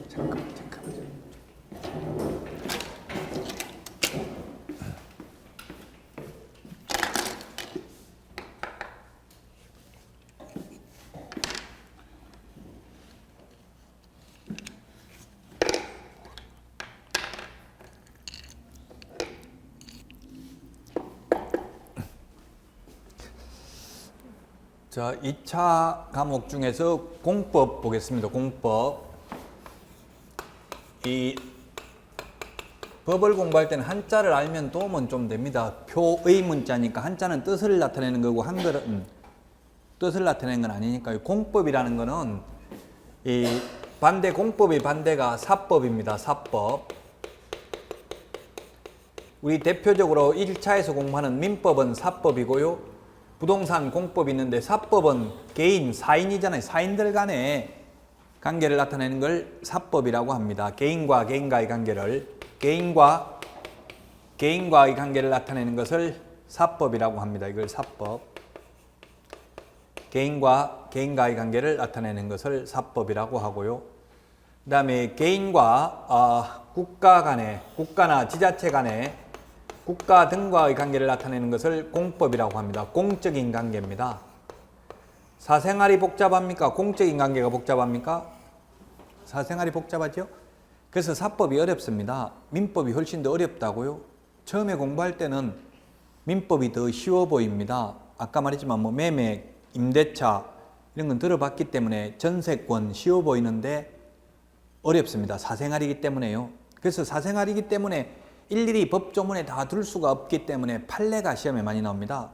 잠깐만. 자, 2차 과목 중에서 공법 보겠습니다. 공법. 이 법을 공부할 때는 한자를 알면 도움은 좀 됩니다. 표의 문자니까 한자는 뜻을 나타내는 거고 한글은 뜻을 나타내는 건 아니니까요. 공법이라는 거는 이 반대 공법의 반대가 사법입니다. 사법. 우리 대표적으로 1차에서 공부하는 민법은 사법이고요. 부동산 공법이 있는데 사법은 개인, 사인이잖아요. 사인들 간의 관계를 나타내는 걸 사법이라고 합니다. 개인과 개인과의 관계를, 개인과의 관계를 나타내는 것을 사법이라고 합니다. 이걸 사법. 개인과 개인과의 관계를 나타내는 것을 사법이라고 하고요. 그 다음에 개인과 국가 간의, 국가나 지자체 간의, 국가 등과의 관계를 나타내는 것을 공법이라고 합니다. 공적인 관계입니다. 사생활이 복잡합니까? 공적인 관계가 복잡합니까? 사생활이 복잡하죠? 그래서 사법이 어렵습니다. 민법이 훨씬 더 어렵다고요? 처음에 공부할 때는 민법이 더 쉬워 보입니다. 아까 말했지만 뭐 매매, 임대차 이런 건 들어봤기 때문에 전세권 쉬워 보이는데 어렵습니다. 사생활이기 때문에요. 그래서 사생활이기 때문에 일일이 법조문에 다 둘 수가 없기 때문에 판례가 시험에 많이 나옵니다.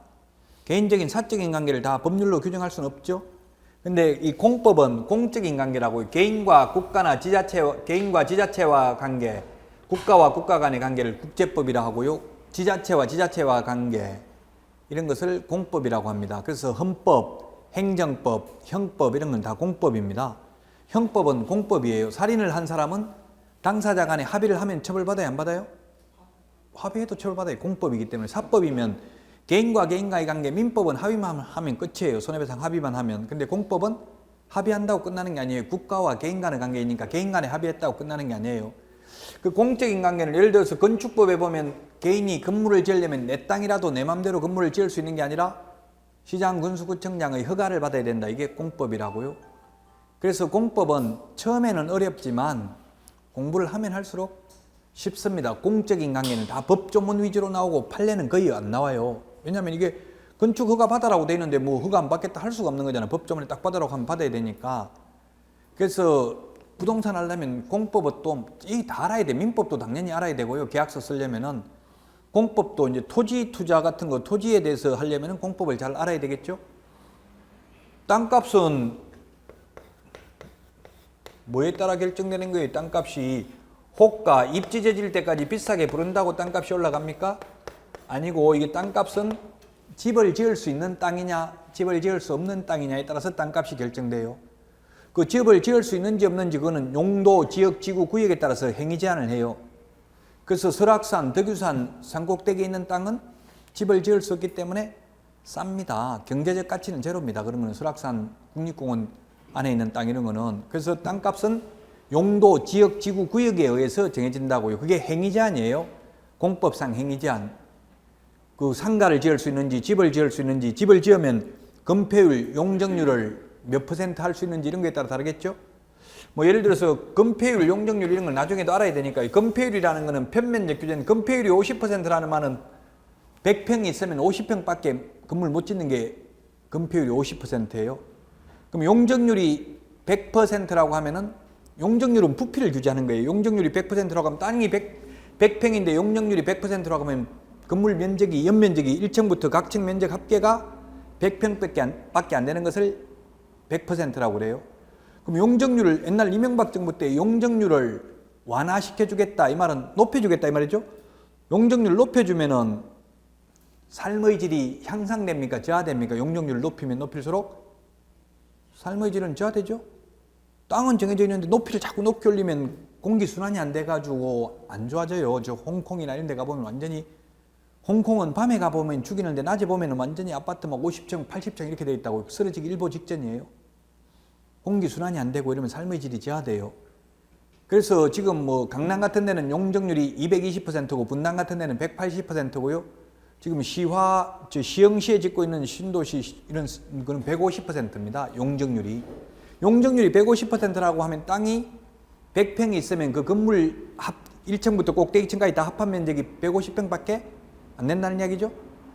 개인적인 사적인 관계를 다 법률로 규정할 수는 없죠. 근데 이 공법은 공적인 관계라고 개인과 국가나 개인과 지자체와 관계, 국가와 국가 간의 관계를 국제법이라 하고요. 지자체와 지자체와 관계 이런 것을 공법이라고 합니다. 그래서 헌법, 행정법, 형법 이런 건 다 공법입니다. 형법은 공법이에요. 살인을 한 사람은 당사자 간에 합의를 하면 처벌받아요, 안 받아요? 합의해도 처벌받아요. 공법이기 때문에. 사법이면 개인과 개인과의 관계, 민법은 합의만 하면 끝이에요. 손해배상 합의만 하면. 근데 공법은 합의한다고 끝나는 게 아니에요. 국가와 개인 간의 관계이니까 개인 간에 합의했다고 끝나는 게 아니에요. 그 공적인 관계는 예를 들어서 건축법에 보면 개인이 건물을 지으려면 내 땅이라도 내 맘대로 건물을 지을 수 있는 게 아니라 시장 군수구청장의 허가를 받아야 된다. 이게 공법이라고요. 그래서 공법은 처음에는 어렵지만 공부를 하면 할수록 쉽습니다. 공적인 관계는 다 법조문 위주로 나오고 판례는 거의 안 나와요. 왜냐하면 이게 건축 허가 받아라고 돼 있는데 뭐 허가 안 받겠다 할 수가 없는 거잖아요. 법조문에 딱 받으라고 하면 받아야 되니까. 그래서 부동산 하려면 공법은 또 다 알아야 돼. 민법도 당연히 알아야 되고요. 계약서 쓰려면은 공법도 이제 토지 투자 같은 거 토지에 대해서 하려면은 공법을 잘 알아야 되겠죠. 땅값은 뭐에 따라 결정되는 거예요? 땅값이 호가, 입지제질 때까지 비싸게 부른다고 땅값이 올라갑니까? 아니고 이게 땅값은 집을 지을 수 있는 땅이냐 집을 지을 수 없는 땅이냐에 따라서 땅값이 결정돼요. 그 집을 지을 수 있는지 없는지 그거는 용도, 지역, 지구, 구역에 따라서 행위 제한을 해요. 그래서 설악산, 덕유산, 산꼭대기에 있는 땅은 집을 지을 수 없기 때문에 쌉니다. 경제적 가치는 제로입니다. 그러면 설악산 국립공원 안에 있는 땅 이런 거는. 그래서 땅값은 용도, 지역, 지구, 구역에 의해서 정해진다고요. 그게 행위 제한이에요. 공법상 행위 제한. 그 상가를 지을 수 있는지, 집을 지을 수 있는지, 집을 지으면 건폐율, 용적률을 몇 % 할 수 있는지 이런 거에 따라 다르겠죠? 뭐 예를 들어서 건폐율, 용적률 이런 걸 나중에도 알아야 되니까 건폐율이라는 거는 편면적 규제는 건폐율이 50%라는 말은 100평이 있으면 50평밖에 건물 못 짓는 게 건폐율이 50%예요. 그럼 용적률이 100%라고 하면은 용적률은 부피를 규제하는 거예요. 용적률이 100%라고 하면 땅이 100평인데 용적률이 100%라고 하면 건물 면적이 연면적이 1층부터 각층 면적 합계가 100평밖에 안 되는 것을 100%라고 그래요. 그럼 용적률을 옛날 이명박 정부 때 용적률을 완화시켜 주겠다 이 말은 높여 주겠다 이 말이죠. 용적률을 높여 주면은 삶의 질이 향상됩니까? 저하됩니까? 용적률을 높이면 높일수록 삶의 질은 저하되죠. 땅은 정해져 있는데 높이를 자꾸 높게 올리면 공기순환이 안 돼가지고 안 좋아져요. 저 홍콩이나 이런 데 가보면 완전히 홍콩은 밤에 가보면 죽이는데 낮에 보면 완전히 아파트 막 50층, 80층 이렇게 돼 있다고 쓰러지기 일보 직전이에요. 공기순환이 안 되고 이러면 삶의 질이 저하돼요. 그래서 지금 뭐 강남 같은 데는 용적률이 220%고 분당 같은 데는 180%고요. 지금 시흥시에 짓고 있는 신도시 이런 거는 150%입니다. 용적률이. 용적률이 150%라고 하면 땅이 100평이 있으면 그 건물 1층부터 꼭대기층까지 다 합한 면적이 150평밖에 안 된다는 이야기죠.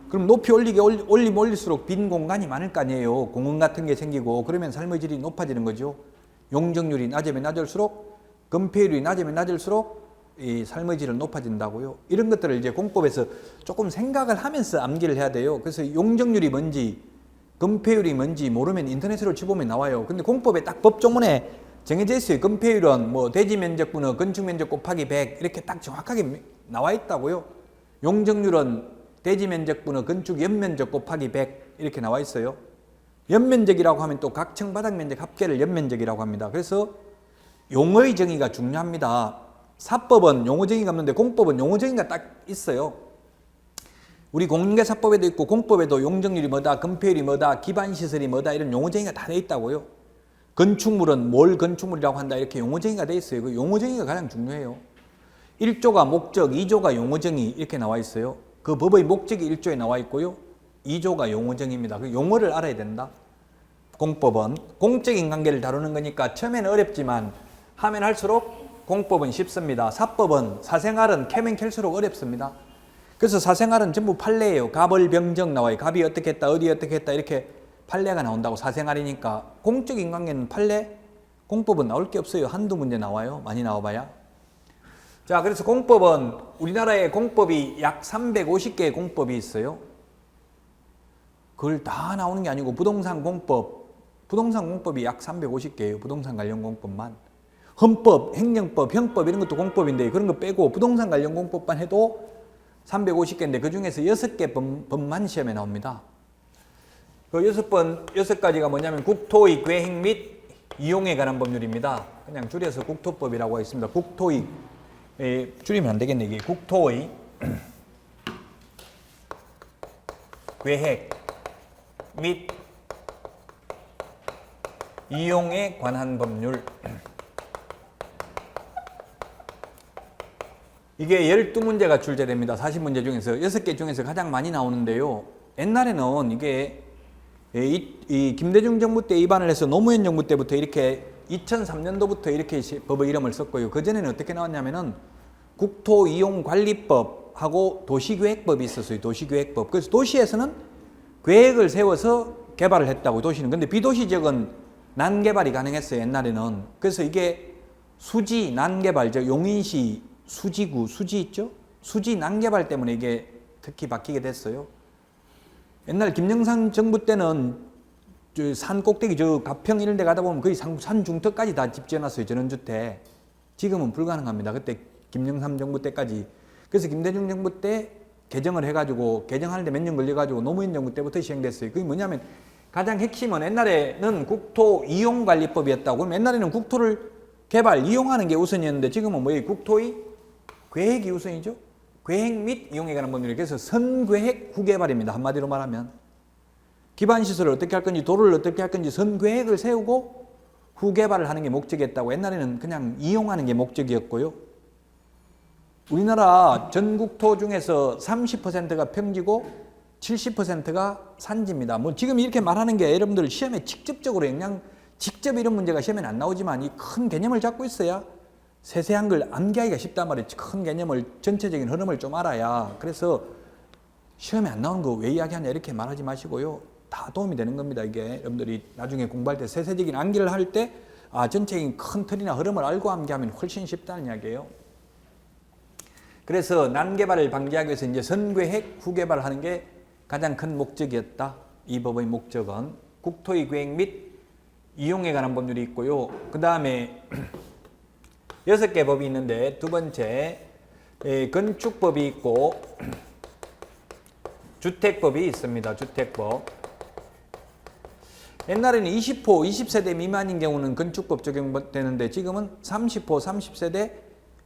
그럼 높이 올리면 올릴수록 빈 공간이 많을 거 아니에요. 공원 같은 게 생기고 그러면 삶의 질이 높아지는 거죠. 용적률이 낮으면 낮을수록 건폐율이 낮으면 낮을수록 이 삶의 질은 높아진다고요. 이런 것들을 이제 공법에서 조금 생각을 하면서 암기를 해야 돼요. 그래서 용적률이 뭔지 건폐율이 뭔지 모르면 인터넷으로 쳐보면 나와요. 근데 공법에 딱 법조문에 정해져 있어요. 건폐율은 뭐 대지 면적분의 건축 면적 곱하기 100 이렇게 딱 정확하게 나와 있다고요. 용적률은 대지 면적분의 건축 연면적 곱하기 100 이렇게 나와 있어요. 연면적이라고 하면 또 각 층 바닥 면적 합계를 연면적이라고 합니다. 그래서 용어의 정의가 중요합니다. 사법은 용어 정의가 없는데 공법은 용어 정의가 딱 있어요. 우리 공인중개사법에도 있고 공법에도 용적률이 뭐다, 건폐율이 뭐다, 기반시설이 뭐다 이런 용어 정의가 다 돼 있다고요. 건축물은 뭘 건축물이라고 한다 이렇게 용어 정의가 돼 있어요. 그 용어 정의가 가장 중요해요. 1조가 목적, 2조가 용어 정의 이렇게 나와 있어요. 그 법의 목적이 1조에 나와 있고요. 2조가 용어 정의입니다. 그 용어를 알아야 된다. 공법은 공적인 관계를 다루는 거니까 처음에는 어렵지만 하면 할수록 공법은 쉽습니다. 사법은 사생활은 캐면 캘수록 어렵습니다. 그래서 사생활은 전부 판례예요. 갑을병정 나와요. 갑이 어떻게 했다, 어디 어떻게 했다 이렇게 판례가 나온다고 사생활이니까. 공적인 관계는 판례, 공법은 나올 게 없어요. 한두 문제 나와요. 많이 나와봐야. 자, 그래서 공법은 우리나라에 공법이 약 350개의 공법이 있어요. 그걸 다 나오는 게 아니고 부동산 공법이 약 350개예요. 부동산 관련 공법만. 헌법, 행정법, 형법 이런 것도 공법인데 그런 거 빼고 부동산 관련 공법만 해도 350개인데 그 중에서 6개 법만 시험에 나옵니다. 그 6가지가 뭐냐면 국토의 계획 및 이용에 관한 법률입니다. 그냥 줄여서 국토법이라고 하겠습니다. 국토의, 줄이면 안 되겠네. 이게 국토의 계획 및 이용에 관한 법률. 이게 12문제가 출제됩니다. 40문제 중에서 6개 중에서 가장 많이 나오는데요. 옛날에는 이게 이 김대중 정부 때 입안을 해서 노무현 정부 때부터 이렇게 2003년도부터 이렇게 법의 이름을 썼고요. 그전에는 어떻게 나왔냐면은 국토이용관리법하고 도시계획법이 있었어요. 도시계획법. 그래서 도시에서는 계획을 세워서 개발을 했다고 도시는. 근데 비도시 지역은 난개발이 가능했어요. 옛날에는. 그래서 이게 수지 난개발, 즉 용인시 수지구, 수지 있죠? 수지 난개발 때문에 이게 특히 바뀌게 됐어요. 옛날 김영삼 정부 때는 산 꼭대기 저 가평 이런 데 가다 보면 거의 산 중턱까지 다 집 지어놨어요. 전원주택. 지금은 불가능합니다. 그때 김영삼 정부 때까지. 그래서 김대중 정부 때 개정을 해가지고 개정하는데 몇 년 걸려가지고 노무현 정부 때부터 시행됐어요. 그게 뭐냐면 가장 핵심은 옛날에는 국토이용관리법이었다고. 그럼 옛날에는 국토를 개발, 이용하는 게 우선이었는데 지금은 뭐예요? 국토의 계획이 우선이죠. 계획 및 이용에 관한 법률이. 그래서 선계획 후개발입니다. 한마디로 말하면. 기반시설을 어떻게 할 건지, 도로를 어떻게 할 건지 선계획을 세우고 후개발을 하는 게 목적이었다고. 옛날에는 그냥 이용하는 게 목적이었고요. 우리나라 전국토 중에서 30%가 평지고 70%가 산지입니다. 뭐 지금 이렇게 말하는 게 여러분들 시험에 직접적으로 직접 이런 문제가 시험에는 안 나오지만 이 큰 개념을 잡고 있어야 세세한 걸 암기하기가 쉽단 말이에요. 큰 개념을, 전체적인 흐름을 좀 알아야. 그래서 시험에 안 나오는 거 왜 이야기하냐 이렇게 말하지 마시고요. 다 도움이 되는 겁니다. 이게 여러분들이 나중에 공부할 때 세세적인 암기를 할 때 전체적인 큰 틀이나 흐름을 알고 암기하면 훨씬 쉽다는 이야기예요. 그래서 난개발을 방지하기 위해서 이제 선계획, 후개발을 하는 게 가장 큰 목적이었다. 이 법의 목적은 국토의 계획 및 이용에 관한 법률이 있고요. 그 다음에 6개 법이 있는데 두 번째 건축법이 있고 주택법이 있습니다. 주택법. 옛날에는 20세대 미만인 경우는 건축법 적용되는데 지금은 30호, 30세대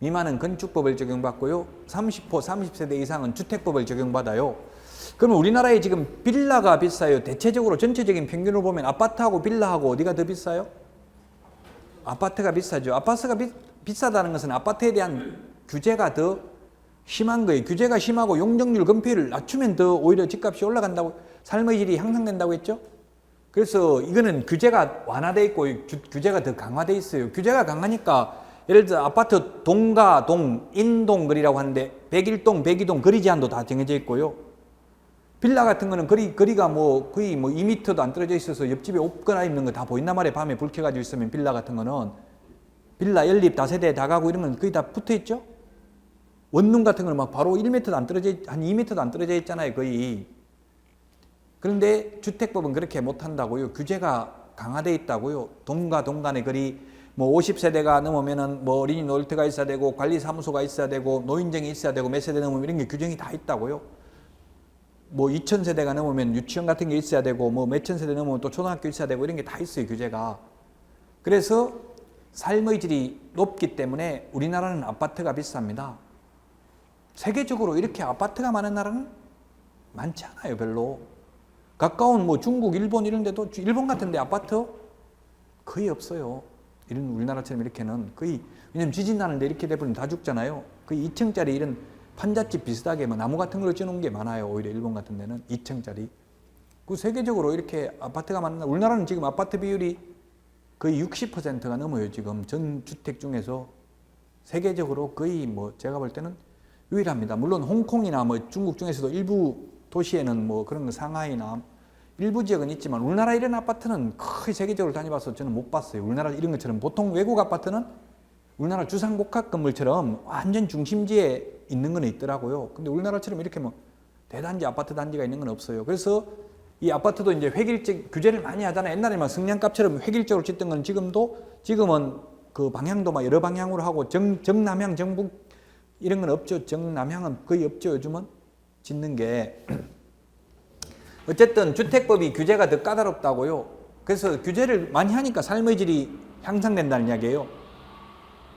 미만은 건축법을 적용받고요. 30세대 이상은 주택법을 적용받아요. 그러면 우리나라에 지금 빌라가 비싸요. 대체적으로 전체적인 평균을 보면 아파트하고 빌라하고 어디가 더 비싸요? 아파트가 비싸죠. 아파트가 비싸다는 것은 아파트에 대한 규제가 더 심한 거예요. 규제가 심하고 용적률 건폐율을 낮추면 더 오히려 집값이 올라간다고, 삶의 질이 향상된다고 했죠. 그래서 이거는 규제가 완화되어 있고 규제가 더 강화되어 있어요. 규제가 강하니까 예를 들어 아파트 동가, 동, 인동 거리라고 하는데 101동, 102동 거리 제한도 다 정해져 있고요. 빌라 같은 거는 거리가 뭐 거의 뭐 2m도 안 떨어져 있어서 옆집에 옷 갈아입는 거 다 보인단 말이에요. 밤에 불 켜가지고 있으면 빌라 같은 거는. 빌라 연립 다세대 다가구 이런 건 거의 다 붙어 있죠. 원룸 같은 거는 막 바로 1m도 안 떨어져, 한 2m도 안 떨어져 있잖아요, 거의. 그런데 주택법은 그렇게 못한다고요. 규제가 강화되어 있다고요. 동가, 동 간의 거리, 뭐 50세대가 넘으면은 뭐 어린이 놀이터가 있어야 되고, 관리사무소가 있어야 되고, 노인정이 있어야 되고, 몇 세대 넘으면 이런 게 규정이 다 있다고요. 뭐 2000세대가 넘으면 유치원 같은 게 있어야 되고, 뭐 몇천 세대 넘으면 또 초등학교 있어야 되고, 이런 게 다 있어요, 규제가. 그래서 삶의 질이 높기 때문에 우리나라는 아파트가 비쌉니다. 세계적으로 이렇게 아파트가 많은 나라는 많지 않아요, 별로. 가까운 뭐 중국, 일본 이런 데도, 일본 같은 데 아파트 거의 없어요. 이런 우리나라처럼 이렇게는 거의, 왜냐면 지진 나는데 이렇게 돼버리면 다 죽잖아요. 거의 2층짜리 이런 판잣집 비슷하게 뭐 나무 같은 걸로 찌놓은 게 많아요. 오히려 일본 같은 데는 2층짜리. 그 세계적으로 이렇게 아파트가 많은 나라, 우리나라는 지금 아파트 비율이 거의 60%가 넘어요. 지금 전 주택 중에서 세계적으로 거의 뭐 제가 볼 때는 유일합니다. 물론 홍콩이나 뭐 중국 중에서도 일부 도시에는 뭐 그런 거 상하이나 일부 지역은 있지만 우리나라 이런 아파트는 거의 세계적으로 다녀봐서 저는 못 봤어요. 우리나라 이런 것처럼 보통 외국 아파트는 우리나라 주상복합 건물처럼 완전 중심지에 있는 건 있더라고요. 근데 우리나라처럼 이렇게 뭐 대단지 아파트 단지가 있는 건 없어요. 그래서 이 아파트도 이제 획일적 규제를 많이 하잖아요. 옛날에 막 성냥갑처럼 획일적으로 짓던 건 지금은 그 방향도 막 여러 방향으로 하고 정남향, 정북 이런 건 없죠. 정남향은 거의 없죠. 요즘은 짓는 게. 어쨌든 주택법이 규제가 더 까다롭다고요. 그래서 규제를 많이 하니까 삶의 질이 향상된다는 이야기예요.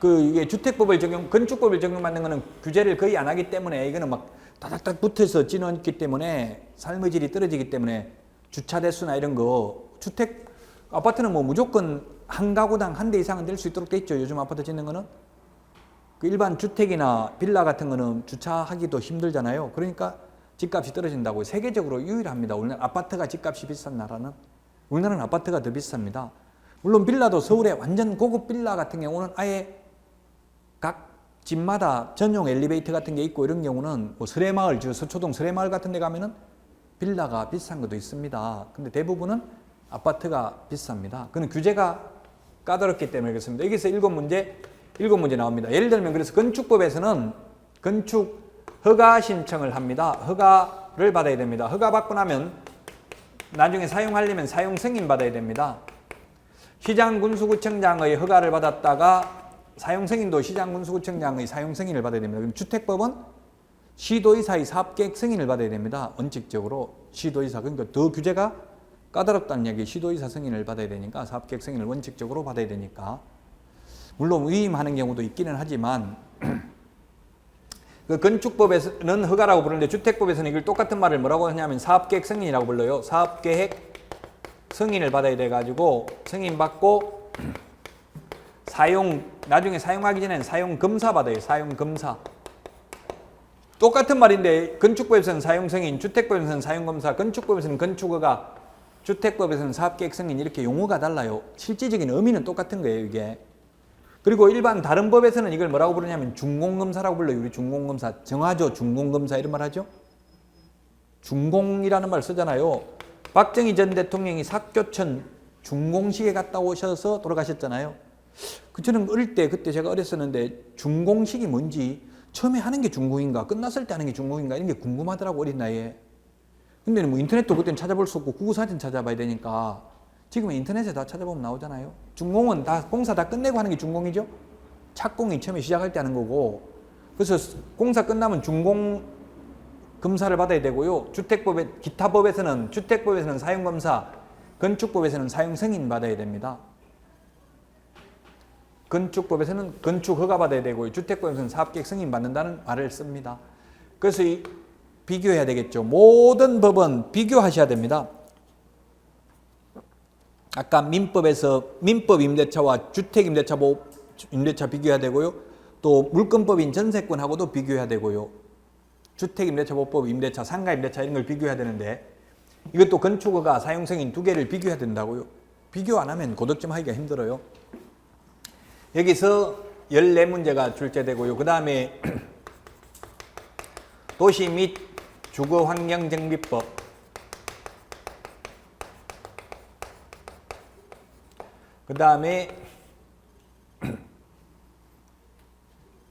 이게 주택법을 건축법을 적용받는 거는 규제를 거의 안 하기 때문에 이거는 막 다닥닥 붙어서 찌넣기 때문에 삶의 질이 떨어지기 때문에 주차 대수나 이런 거, 아파트는 뭐 무조건 한 가구당 한 대 이상은 될 수 있도록 돼 있죠. 요즘 아파트 짓는 거는. 그 일반 주택이나 빌라 같은 거는 주차하기도 힘들잖아요. 그러니까 집값이 떨어진다고. 세계적으로 유일합니다. 우리나라 아파트가 집값이 비싼 나라는. 우리나라는 아파트가 더 비쌉니다. 물론 빌라도 서울에 완전 고급 빌라 같은 경우는 아예 각 집마다 전용 엘리베이터 같은 게 있고 이런 경우는 뭐 설해마을, 서초동 설해마을 같은 데 가면은 빌라가 비싼 것도 있습니다. 근데 대부분은 아파트가 비쌉니다. 그건 규제가 까다롭기 때문에 그렇습니다. 여기서 7문제 나옵니다. 예를 들면 그래서 건축법에서는 건축 허가 신청을 합니다. 허가를 받아야 됩니다. 허가 받고 나면 나중에 사용하려면 사용 승인 받아야 됩니다. 시장군수구청장의 허가를 받았다가 사용 승인도 시장군수구청장의 사용 승인을 받아야 됩니다. 그럼 주택법은 시도의사의 사업계획 승인을 받아야 됩니다. 원칙적으로 시도의사, 그러니까 더 규제가 까다롭다는 이야기. 시도의사 승인을 받아야 되니까, 사업계획 승인을 원칙적으로 받아야 되니까. 물론 위임하는 경우도 있기는 하지만 그 건축법에서는 허가라고 부르는데 주택법에서는 이걸 똑같은 말을 뭐라고 하냐면 사업계획 승인이라고 불러요. 사업계획 승인을 받아야 돼가지고 승인받고 나중에 사용하기 전에는 사용검사 받아요. 사용검사. 똑같은 말인데 건축법에서는 사용승인, 주택법에서는 사용검사, 건축법에서는 건축허가, 주택법에서는 사업계획 승인, 이렇게 용어가 달라요. 실질적인 의미는 똑같은 거예요, 이게. 그리고 일반 다른 법에서는 이걸 뭐라고 부르냐면 준공검사라고 불러요. 우리 준공검사. 정하죠. 준공검사 이런 말 하죠. 준공이라는 말 쓰잖아요. 박정희 전 대통령이 사교천 준공식에 갔다 오셔서 돌아가셨잖아요. 저는 어릴 때, 그때 제가 어렸었는데 준공식이 뭔지, 처음에 하는 게 준공인가, 끝났을 때 하는 게 준공인가, 이런 게 궁금하더라고, 어린 나이에. 근데 뭐 인터넷도 그때는 찾아볼 수 없고 구구사진 찾아봐야 되니까 지금은 인터넷에 다 찾아보면 나오잖아요. 준공은 다 공사 다 끝내고 하는 게 준공이죠. 착공이 처음에 시작할 때 하는 거고. 그래서 공사 끝나면 준공 검사를 받아야 되고요. 기타 법에서는, 주택법에서는 사용검사, 건축법에서는 사용승인 받아야 됩니다. 건축법에서는 건축허가 받아야 되고요. 주택법에서는 사업계획 승인 받는다는 말을 씁니다. 그래서 비교해야 되겠죠. 모든 법은 비교하셔야 됩니다. 아까 민법에서 민법 임대차와 주택 임대차 비교해야 되고요. 또 물권법인 전세권하고도 비교해야 되고요. 주택 임대차 보법 임대차, 상가 임대차 이런 걸 비교해야 되는데 이것도 건축허가 사용승인 두 개를 비교해야 된다고요. 비교 안 하면 고득점 하기가 힘들어요. 여기서 14문제가 출제되고요. 그 다음에 도시 및 주거환경정비법, 그 다음에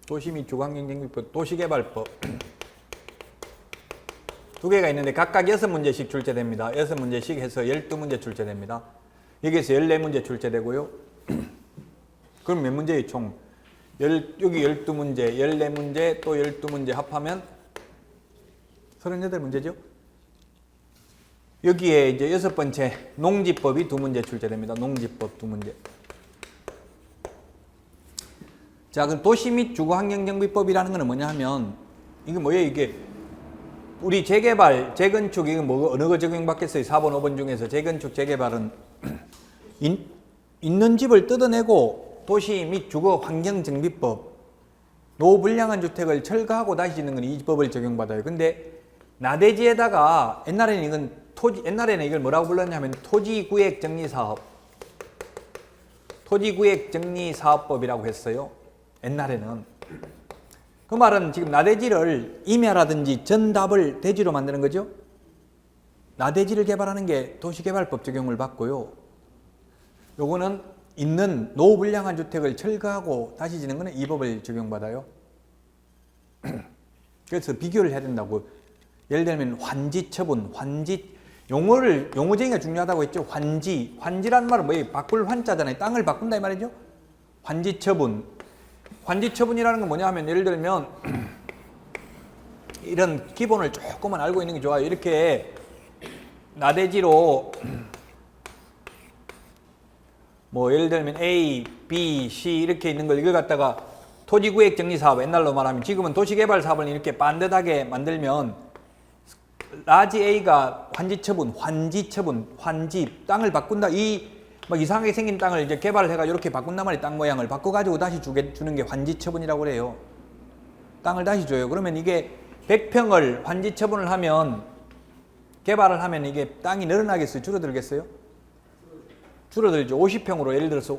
도시 및 주거환경정비법, 도시개발법 두 개가 있는데 각각 6문제씩 출제됩니다. 6문제씩 해서 12문제 출제됩니다. 여기에서 14문제 출제되고요. 그럼 몇 문제예요, 총? 여기 12문제, 14문제, 또 12문제 합하면 38문제죠? 여기에 이제 6번째 농지법이 2문제 출제됩니다. 농지법 2문제. 자, 그럼 도시 및 주거환경정비법이라는 거는 뭐냐 하면 이게 뭐예요, 이게? 우리 재개발, 재건축, 이거 뭐 어느 거 적용받겠어요? 4번, 5번 중에서 재건축, 재개발은 있는 집을 뜯어내고 도시 및 주거환경정비법, 노불량한 주택을 철거하고 다시 짓는 건 이 법을 적용받아요. 근데 나대지에다가 옛날에는 이걸 뭐라고 불렀냐면 토지구역정리사업, 토지구역정리사업법이라고 했어요. 옛날에는. 그 말은 지금 나대지를 임야라든지 전답을 대지로 만드는 거죠. 나대지를 개발하는 게 도시개발법 적용을 받고요. 요거는 있는 노불량한 주택을 철거하고 다시 짓는 거는 이 법을 적용받아요. 그래서 비교를 해야 된다고. 예를 들면 환지처분, 용어쟁이가 중요하다고 했죠. 환지라는 말은 뭐예요? 바꿀 환자잖아요. 땅을 바꾼다 이 말이죠. 환지처분이라는 건 뭐냐 하면 예를 들면 이런 기본을 조금만 알고 있는 게 좋아요. 이렇게 나대지로 뭐 예를 들면 A, B, C 이렇게 있는 걸 이걸 갖다가 토지구역정리사업, 옛날로 말하면 지금은 도시개발사업을 이렇게 반듯하게 만들면 라지 A가 환지, 땅을 바꾼다. 막 이상하게 생긴 땅을 이제 개발을 해가 이렇게 바꾼단 말이에요. 땅 모양을 바꿔가지고 다시 주는 게 환지처분이라고 그래요. 땅을 다시 줘요. 그러면 이게 100평을 환지처분을 하면, 개발을 하면 이게 땅이 늘어나겠어요? 줄어들겠어요? 줄어들죠. 50평으로 예를 들어서,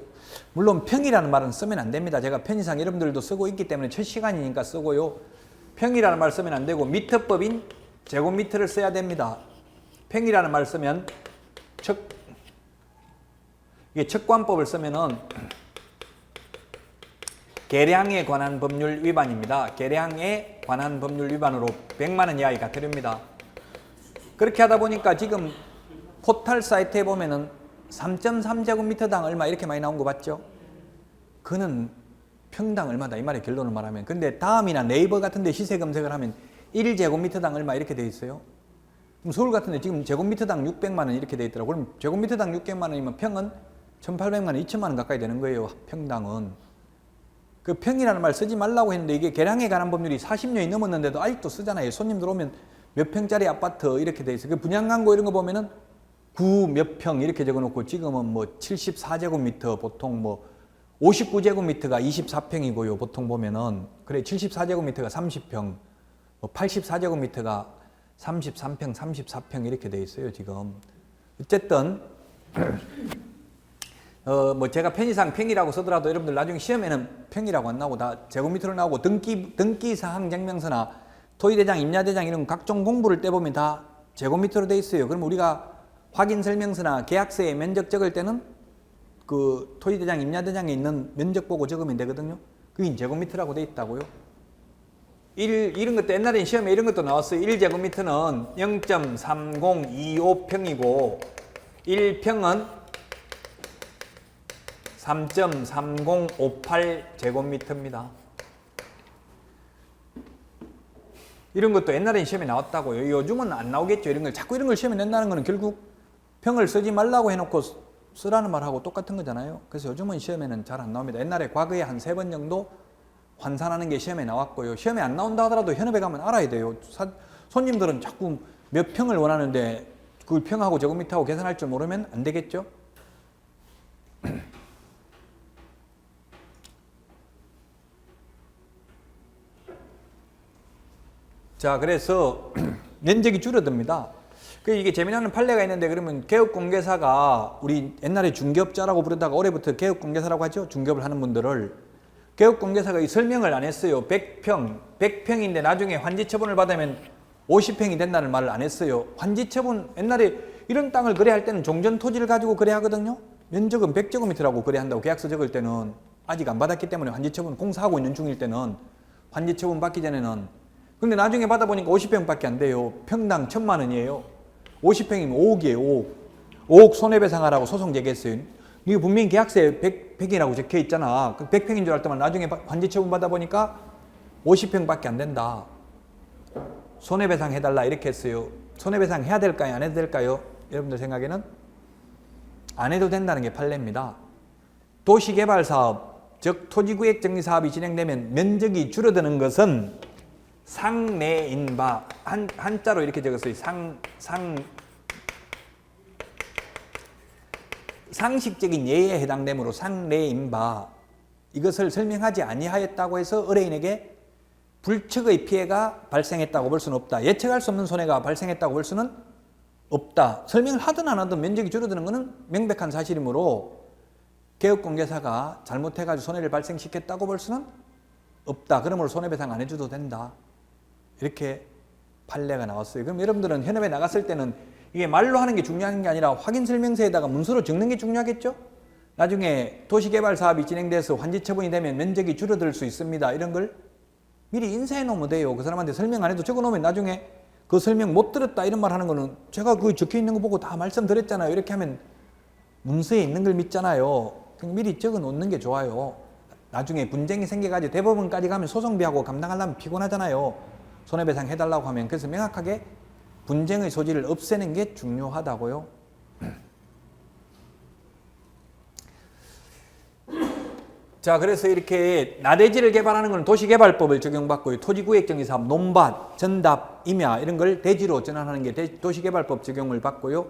물론 평이라는 말은 쓰면 안 됩니다. 제가 편의상 여러분들도 쓰고 있기 때문에 첫 시간이니까 쓰고요. 평이라는 말 쓰면 안 되고 미터법인 제곱미터를 써야 됩니다. 평이라는 말 쓰면 이게 척관법을 쓰면은 계량에 관한 법률 위반입니다. 계량에 관한 법률 위반으로 100만 원 이하의 과태료입니다. 그렇게 하다 보니까 지금 포털 사이트에 보면은 3.3제곱미터당 얼마 이렇게 많이 나온 거 봤죠? 그는 평당 얼마다 이 말의 결론을 말하면. 근데 다음이나 네이버 같은 데 시세 검색을 하면 1제곱미터당 얼마 이렇게 돼 있어요. 그럼 서울 같은 데 지금 제곱미터당 600만 원 이렇게 돼 있더라고요. 그럼 제곱미터당 600만 원이면 평은 1,800만 원, 2,000만 원 가까이 되는 거예요. 평당은. 그 평이라는 말 쓰지 말라고 했는데 이게 계량에 관한 법률이 40년이 넘었는데도 아직도 쓰잖아요. 손님들 오면 몇 평짜리 아파트 이렇게 돼 있어요. 그 분양광고 이런 거 보면은 9 몇 평 이렇게 적어놓고 지금은 뭐 74제곱미터 보통 뭐 59제곱미터가 24평이고요. 보통 보면은 그래 74제곱미터가 30평, 뭐 84제곱미터가 33평, 34평 이렇게 돼 있어요. 지금 어쨌든 뭐 제가 편의상 평이라고 쓰더라도 여러분들 나중에 시험에는 평이라고 안 나오고 다 제곱미터로 나오고 등기사항 증명서나 토지대장, 임야대장 이런 각종 공부를 떼보면 다 제곱미터로 돼 있어요. 그럼 우리가 확인설명서나 계약서에 면적 적을 때는 그 토지대장, 임야대장에 있는 면적 보고 적으면 되거든요. 그게 제곱미터라고 돼 있다고요. 이런 것도 옛날에 시험에 이런 것도 나왔어요. 1제곱미터는 0.3025평이고 1평은 3.3058제곱미터입니다. 이런 것도 옛날엔 시험에 나왔다고요. 요즘은 안 나오겠죠. 이런 걸 자꾸 이런 걸 시험에 낸다는 거는 결국 평을 쓰지 말라고 해놓고 쓰라는 말하고 똑같은 거잖아요. 그래서 요즘은 시험에는 잘 안 나옵니다. 옛날에 과거에 한 3번 정도 환산하는 게 시험에 나왔고요. 시험에 안 나온다 하더라도 현업에 가면 알아야 돼요. 손님들은 자꾸 몇 평을 원하는데 그 평하고 제곱미터하고 계산할 줄 모르면 안 되겠죠. 자, 그래서 면적이 줄어듭니다. 이게 재미나는 판례가 있는데, 그러면 개업공개사가 우리 옛날에 중개업자라고 부르다가 올해부터 개업공개사라고 하죠. 중개업을 하는 분들을. 개업공개사가 이 설명을 안 했어요. 100평인데 나중에 환지처분을 받으면 50평이 된다는 말을 안 했어요. 환지처분, 옛날에 이런 땅을 거래할 때는 종전토지를 가지고 거래하거든요. 면적은 100제곱미터라고 거래한다고 계약서 적을 때는 아직 안 받았기 때문에 환지처분 공사하고 있는 중일 때는 환지처분 받기 전에는. 근데 나중에 받아보니까 50평밖에 안 돼요. 평당 1,000만 원이에요. 50평이면 5억이에요. 5억. 5억 손해배상하라고 소송 제기했어요. 이게 분명히 계약서에 100이라고 적혀 있잖아. 100평인 줄 알았더만 나중에 환지처분 받아보니까 50평밖에 안 된다. 손해배상 해달라 이렇게 했어요. 손해배상 해야 될까요? 안 해도 될까요? 여러분들 생각에는? 안 해도 된다는 게 판례입니다. 도시개발사업, 즉 토지구획 정리사업이 진행되면 면적이 줄어드는 것은 상내인 바, 한자로 이렇게 적었어요. 상식적인 예에 해당되므로 상내인 바, 이것을 설명하지 아니하였다고 해서 의뢰인에게 불측의 피해가 발생했다고 볼 수는 없다. 예측할 수 없는 손해가 발생했다고 볼 수는 없다. 설명을 하든 안 하든 면적이 줄어드는 것은 명백한 사실이므로 개업공개사가 잘못해가지고 손해를 발생시켰다고 볼 수는 없다. 그러므로 손해배상 안 해줘도 된다. 이렇게 판례가 나왔어요. 그럼 여러분들은 현업에 나갔을 때는 이게 말로 하는 게 중요한 게 아니라 확인설명서에다가 문서로 적는 게 중요하겠죠? 나중에 도시개발 사업이 진행돼서 환지처분이 되면 면적이 줄어들 수 있습니다. 이런 걸 미리 인쇄해 놓으면 돼요. 그 사람한테 설명 안 해도 적어 놓으면 나중에 그 설명 못 들었다 이런 말 하는 거는 제가 그 적혀 있는 거 보고 다 말씀드렸잖아요. 이렇게 하면 문서에 있는 걸 믿잖아요. 그냥 미리 적어 놓는 게 좋아요. 나중에 분쟁이 생겨가지고 대법원까지 가면 소송비하고 감당하려면 피곤하잖아요. 손해배상 해달라고 하면. 그래서 명확하게 분쟁의 소지를 없애는 게 중요하다고요. 자, 그래서 이렇게 나대지를 개발하는 건 도시개발법을 적용받고요. 토지구획정리사업, 논밭, 전답, 임야 이런 걸 대지로 전환하는 게 도시개발법 적용을 받고요.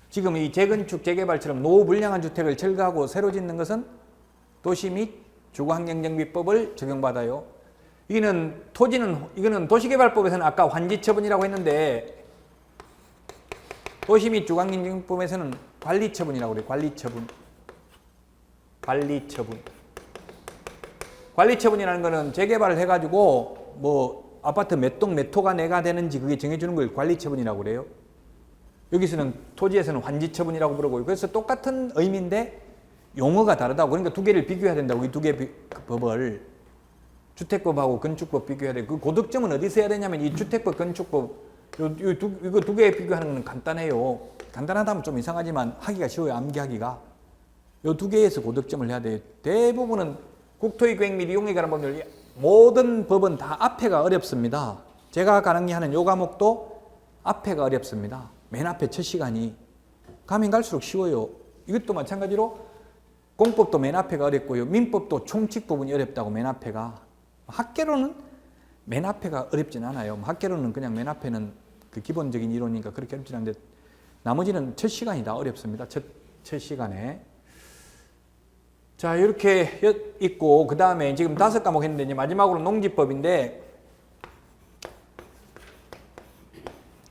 지금 이 재건축, 재개발처럼 노후불량한 주택을 철거하고 새로 짓는 것은 도시 및 주거환경정비법을 적용받아요. 이거는 도시개발법에서는 아까 환지처분이라고 했는데 도시 및 주거환경정비법에서는 관리처분이라고 그래요. 관리처분이라는 거는 재개발을 해가지고 뭐 아파트 몇 동 몇 호가 내가 되는지 그게 정해주는 걸 관리처분이라고 그래요. 여기서는 토지에서는 환지처분이라고 부르고, 그래서 똑같은 의미인데 용어가 다르다고. 그러니까 두 개를 비교해야 된다고. 이 두 개 법을 주택법하고 건축법 비교해야 돼. 그 고득점은 어디서 해야 되냐면 이 주택법, 건축법 이거 두 개 비교하는 건 간단해요. 간단하다면 좀 이상하지만 하기가 쉬워요. 암기하기가. 이 두 개에서 고득점을 해야 돼요. 대부분은 국토의 계획 및 이용에 관한 법률 모든 법은 다 앞에가 어렵습니다. 제가 강의하는 요 과목도 앞에가 어렵습니다. 맨 앞에 첫 시간이 가면 갈수록 쉬워요. 이것도 마찬가지로 공법도 맨 앞에가 어렵고요. 민법도 총칙 부분이 어렵다고 맨 앞에가. 학계로는 맨 앞에가 어렵진 않아요. 학계로는 그냥 맨 앞에는 그 기본적인 이론이니까 그렇게 어렵진 않은데 나머지는 첫 시간이 다 어렵습니다. 첫 시간에. 자, 이렇게 있고 그 다음에 지금 5과목 했는데 이제 마지막으로 농지법인데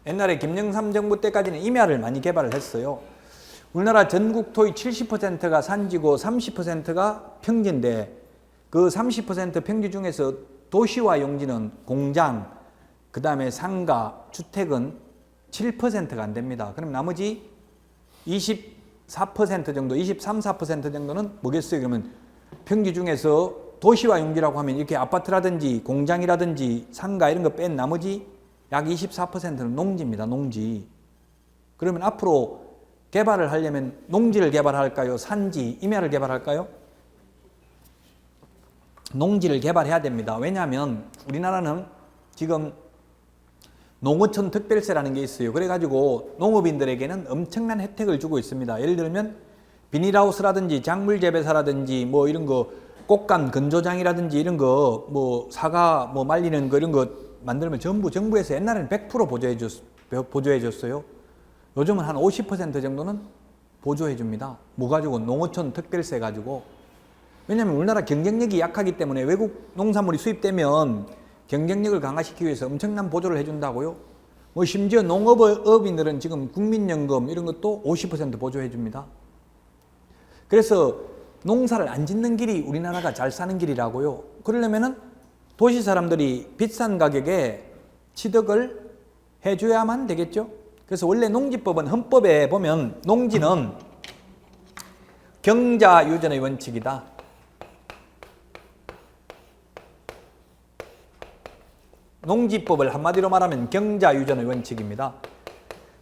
옛날에 김영삼 정부 때까지는 임야를 많이 개발을 했어요. 우리나라 전국 토의 70%가 산지고 30%가 평지인데 그 30% 평지 중에서 도시와 용지는 공장, 그 다음에 상가, 주택은 7%가 안 됩니다. 그럼 나머지 24% 정도, 23, 4% 정도는 뭐겠어요? 그러면 평지 중에서 도시와 용지라고 하면 이렇게 아파트라든지 공장이라든지 상가 이런 거 뺀 나머지 약 24%는 농지입니다. 농지. 그러면 앞으로 개발을 하려면 농지를 개발할까요? 산지, 임야를 개발할까요? 농지를 개발해야 됩니다. 왜냐하면 우리나라는 지금 농어촌 특별세라는 게 있어요. 그래가지고 농업인들에게는 엄청난 혜택을 주고 있습니다. 예를 들면 비닐하우스라든지 작물 재배사라든지 뭐 이런 거 꽃감 건조장이라든지 이런 거 뭐 사과 뭐 말리는 거 이런 거 만들면 전부 정부에서 옛날에는 100% 보조해 줬어요. 요즘은 한 50% 정도는 보조해 줍니다. 뭐 가지고? 농어촌 특별세 가지고. 왜냐하면 우리나라 경쟁력이 약하기 때문에 외국 농산물이 수입되면 경쟁력을 강화시키기 위해서 엄청난 보조를 해준다고요. 뭐 심지어 농업인들은 지금 국민연금 이런 것도 50% 보조해 줍니다. 그래서 농사를 안 짓는 길이 우리나라가 잘 사는 길이라고요. 그러려면은 도시 사람들이 비싼 가격에 취득을 해줘야만 되겠죠. 그래서 원래 농지법은 헌법에 보면 농지는 경자유전의 원칙이다. 농지법을 한마디로 말하면 경자유전의 원칙입니다.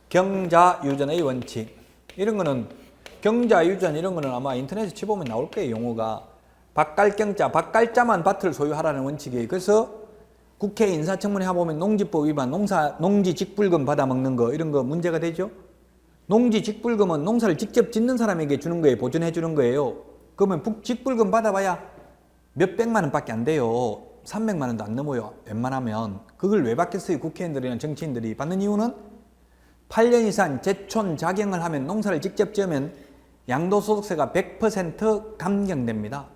경자유전의 원칙. 이런 거는 경자유전 이런 거는 아마 인터넷에 쳐보면 나올 거예요. 용어가. 밭갈경자, 밭갈자만 밭을 소유하라는 원칙이에요. 그래서 국회 인사청문회 해보면 농지법 위반, 농지 직불금 받아먹는 거 이런 거 문제가 되죠. 농지 직불금은 농사를 직접 짓는 사람에게 주는 거예요. 보존해 주는 거예요. 그러면 직불금 받아봐야 몇백만 원밖에 안 돼요. 300만 원도 안 넘어요. 웬만하면. 그걸 왜 받겠어요? 국회의원들이나 정치인들이. 받는 이유는 8년 이상 제촌 작용을 하면 농사를 직접 지으면 양도소득세가 100% 감경됩니다.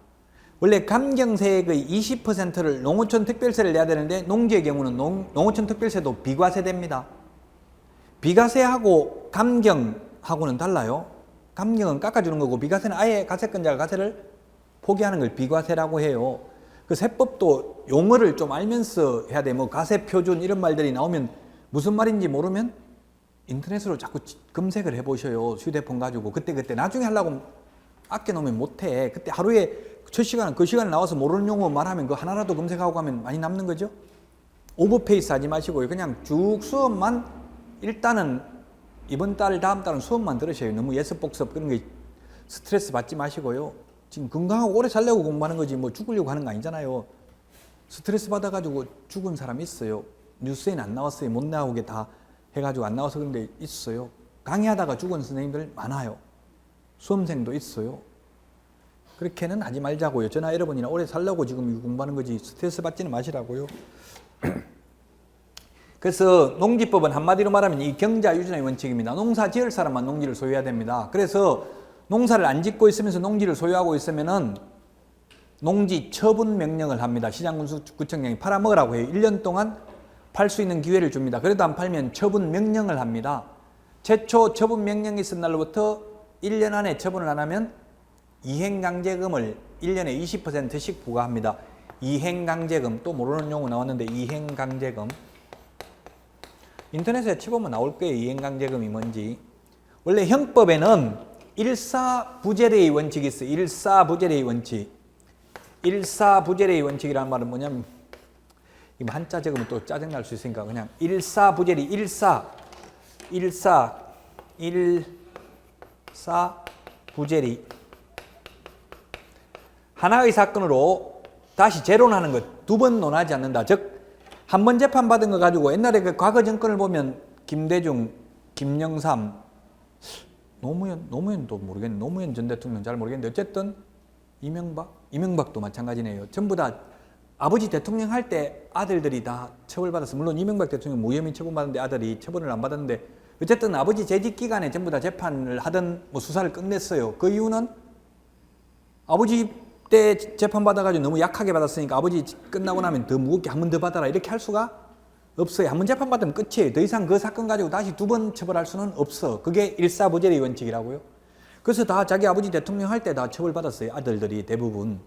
원래 감경세액의 20%를 농어촌 특별세를 내야 되는데 농지의 경우는 농어촌 특별세도 비과세됩니다. 비과세하고 감경하고는 달라요. 감경은 깎아주는 거고 비과세는 아예 가세권자가 가세를 포기하는 걸 비과세라고 해요. 그 세법도 용어를 좀 알면서 해야 돼. 뭐 가세표준 이런 말들이 나오면 무슨 말인지 모르면 인터넷으로 자꾸 검색을 해보셔요. 휴대폰 가지고. 그때 나중에 하려고 아껴놓으면 못해. 그때 하루에 첫 시간은 그 시간에 나와서 모르는 용어 말하면 그 하나라도 검색하고 가면 많이 남는 거죠. 오버페이스 하지 마시고요. 그냥 쭉 수업만 일단은 이번 달 다음 달은 수업만 들으셔요. 너무 예습복습 그런 게 스트레스 받지 마시고요. 지금 건강하고 오래 살려고 공부하는 거지 뭐 죽으려고 하는 거 아니잖아요. 스트레스 받아가지고 죽은 사람 있어요. 뉴스에는 안 나왔어요. 못 나오게 다 해가지고 안 나와서 그런데 있어요. 강의하다가 죽은 선생님들 많아요. 수험생도 있어요. 그렇게는 하지 말자고요. 저나 여러분이나 오래 살려고 지금 공부하는 거지 스트레스 받지는 마시라고요. 그래서 농지법은 한마디로 말하면 이 경자유전의 원칙입니다. 농사 지을 사람만 농지를 소유해야 됩니다. 그래서 농사를 안 짓고 있으면서 농지를 소유하고 있으면은 농지 처분 명령을 합니다. 시장군수구청장이 팔아먹으라고 해요. 1년 동안 팔 수 있는 기회를 줍니다. 그래도 안 팔면 처분 명령을 합니다. 최초 처분 명령이 있은 날로부터 1년 안에 처분을 안 하면 이행강제금을 1년에 20%씩 부과합니다. 이행강제금, 또 모르는 용어 나왔는데 이행강제금. 인터넷에 쳐보면 나올 거예요. 이행강제금이 뭔지. 원래 형법에는 일사부재래의 원칙이 있어요. 일사부재래의 원칙. 일사부재래의 원칙이라는 말은 뭐냐면 이거 한자 적으면 또 짜증날 수 있으니까 그냥 일사부재리, 일사부재리. 하나의 사건으로 다시 재론하는 것, 두 번 논하지 않는다. 즉, 한 번 재판받은 거 가지고 옛날에 그 과거 정권을 보면 김대중, 김영삼, 노무현도 모르겠네. 노무현 전 대통령 잘 모르겠는데 어쨌든 이명박도 마찬가지네요. 전부 다 아버지 대통령 할 때 아들들이 다 처벌받았어. 물론 이명박 대통령 무혐의 처분받았는데 아들이 처벌을 안 받았는데 어쨌든 아버지 재직 기간에 전부 다 재판을 하든 뭐 수사를 끝냈어요. 그 이유는 아버지 때 재판받아가지고 너무 약하게 받았으니까 아버지 끝나고 나면 더 무겁게 한 번 더 받아라 이렇게 할 수가 없어요. 한 번 재판받으면 끝이에요. 더 이상 그 사건 가지고 다시 두 번 처벌할 수는 없어. 그게 일사부재의 원칙이라고요. 그래서 다 자기 아버지 대통령 할 때 다 처벌받았어요. 아들들이 대부분.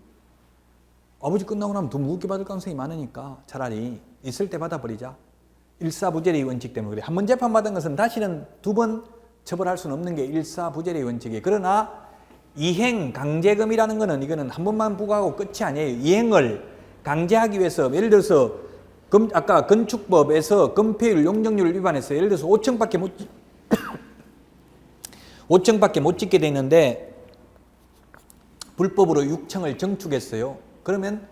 아버지 끝나고 나면 더 무겁게 받을 가능성이 많으니까 차라리 있을 때 받아버리자. 일사부재의 원칙 때문에 그래. 한 번 재판받은 것은 다시는 두 번 처벌할 수는 없는 게 일사부재의 원칙이에요. 그러나 이행 강제금이라는 거는 이거는 한 번만 부과하고 끝이 아니에요. 이행을 강제하기 위해서 예를 들어서 아까 건축법에서 건폐율 용적률을 위반했어요. 예를 들어서 5층밖에 못 짓게 돼 있는데 불법으로 6층을 정축했어요. 그러면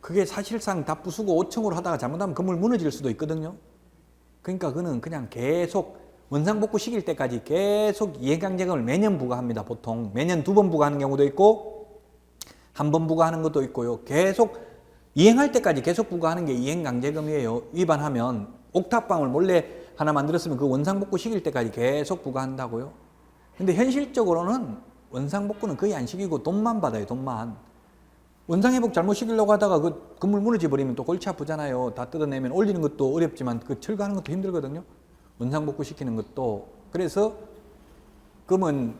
그게 사실상 다 부수고 5층으로 하다가 잘못하면 건물 무너질 수도 있거든요. 그러니까 그는 그냥 계속 원상복구 시킬 때까지 계속 이행강제금을 매년 부과합니다. 보통 매년 두 번 부과하는 경우도 있고 한 번 부과하는 것도 있고요. 계속 이행할 때까지 계속 부과하는 게 이행강제금이에요. 위반하면 옥탑방을 몰래 하나 만들었으면 그 원상복구 시킬 때까지 계속 부과한다고요. 근데 현실적으로는 원상복구는 거의 안 시키고 돈만 받아요. 돈만. 원상회복 잘못 시키려고 하다가 그 건물 무너져 버리면 또 골치 아프잖아요. 다 뜯어내면 올리는 것도 어렵지만 그 철거하는 것도 힘들거든요. 원상복구 시키는 것도. 그래서 그러면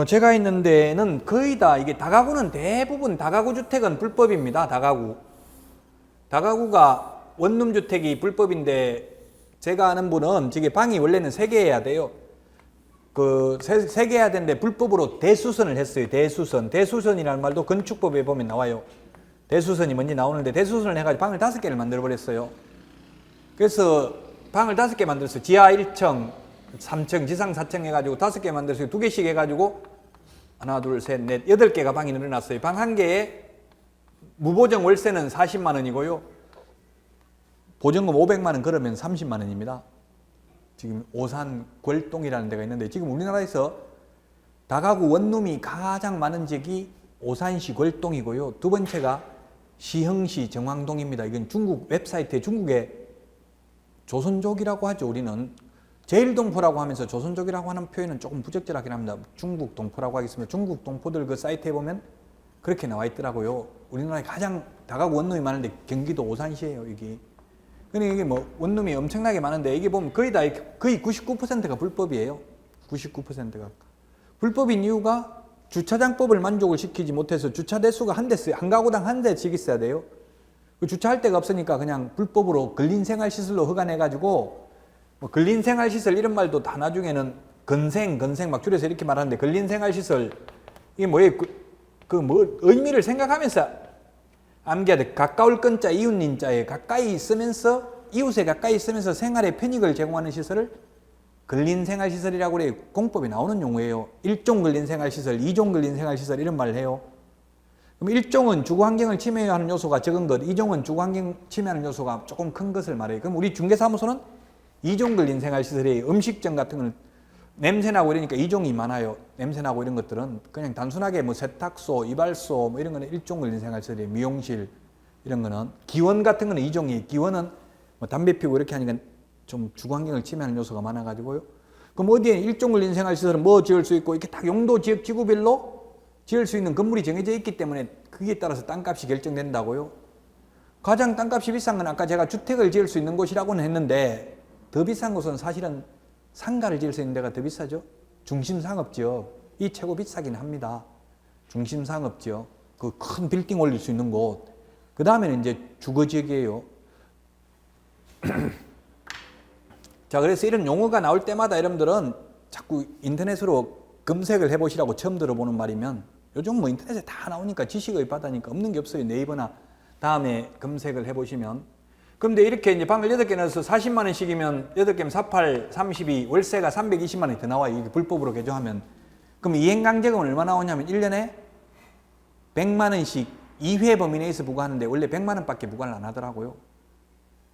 제가 있는 데는 거의 다 이게 다가구는 대부분 다가구 주택은 불법입니다. 다가구. 다가구가 원룸 주택이 불법인데 제가 아는 분은 저게 방이 원래는 3개여야 돼요. 그 3개여야 되는데 불법으로 대수선을 했어요. 대수선. 대수선이라는 말도 건축법에 보면 나와요. 대수선이 뭔지 나오는데 대수선을 해가지고 방을 5개를 만들어 버렸어요. 그래서 방을 5개 만들었어요. 지하 1층, 3층, 지상 4층 해가지고 5개 만들었어요. 2개씩 해가지고 하나, 둘, 셋, 넷, 8개가 방이 늘어났어요. 방 한 개에 무보정 월세는 40만 원이고요. 보증금 500만 원 걸으면 30만 원입니다. 지금 오산 골동이라는 데가 있는데 지금 우리나라에서 다가구 원룸이 가장 많은 지역이 오산시 골동이고요. 두 번째가 시흥시 정왕동입니다. 이건 중국 웹사이트에 중국의 조선족이라고 하죠. 우리는 제일동포라고 하면서 조선족이라고 하는 표현은 조금 부적절하긴 합니다. 중국 동포라고 하겠습니다. 중국 동포들 그 사이트에 보면 그렇게 나와 있더라고요. 우리나라에 가장 다가구 원룸이 많은데 경기도 오산시예요. 이게. 근데 이게 뭐 원룸이 엄청나게 많은데 이게 보면 거의 99%가 불법이에요. 99%가. 불법인 이유가 주차장법을 만족을 시키지 못해서 주차 대수가 한 가구당 한 대씩 있어야 돼요. 그 주차할 데가 없으니까 그냥 불법으로 근린생활시설로 허가내가지고 뭐 근린생활시설 이런 말도 다 나중에는 건생 막 줄여서 이렇게 말하는데 근린생활시설 이게 뭐예요? 뭐 의미를 생각하면서 암기해야 돼. 가까울 건자 이웃님자에 가까이 있으면서 이웃에 가까이 있으면서 생활의 편익을 제공하는 시설을 근린생활시설이라고 그래요. 공법에 나오는 용어예요. 1종 근린생활시설, 2종 근린생활시설 이런 말을 해요. 그럼 1종은 주거환경을 침해하는 요소가 적은 것, 2종은 주거환경 침해하는 요소가 조금 큰 것을 말해요. 그럼 우리 중개사무소는 2종 근린생활시설이에요. 음식점 같은 거는 냄새나고 이러니까 2종이 많아요. 냄새나고 이런 것들은 그냥 단순하게 뭐 세탁소, 이발소 뭐 이런 거는 1종 근린생활시설이에요. 미용실 이런 거는. 기원 같은 거는 2종이에요. 기원은 뭐 담배 피우고 이렇게 하니까 좀 주거환경을 침해하는 요소가 많아가지고요. 그럼 어디에 1종 근린생활시설은 뭐 지을 수 있고 이렇게 딱 용도 지역 지구별로 지을 수 있는 건물이 정해져 있기 때문에 그에 따라서 땅값이 결정된다고요. 가장 땅값이 비싼 건 아까 제가 주택을 지을 수 있는 곳이라고는 했는데 더 비싼 곳은 사실은 상가를 지을 수 있는 데가 더 비싸죠. 중심상업지역. 이 최고 비싸긴 합니다. 중심상업지역. 그 큰 빌딩 올릴 수 있는 곳. 그 다음에는 이제 주거지역이에요. 자, 그래서 이런 용어가 나올 때마다 여러분들은 자꾸 인터넷으로 검색을 해보시라고 처음 들어보는 말이면 요즘 뭐 인터넷에 다 나오니까 지식의 바다니까 없는 게 없어요. 네이버나 다음에 검색을 해보시면. 그런데 이렇게 이제 방을 8개 넣어서 40만 원씩이면 8개면 48, 32, 월세가 320만 원이 더 나와요. 이게 불법으로 개조하면. 그럼 이행강제금은 얼마 나오냐면 1년에 100만 원씩 2회 범위 내에서 부과하는데 원래 100만 원밖에 부과를 안 하더라고요.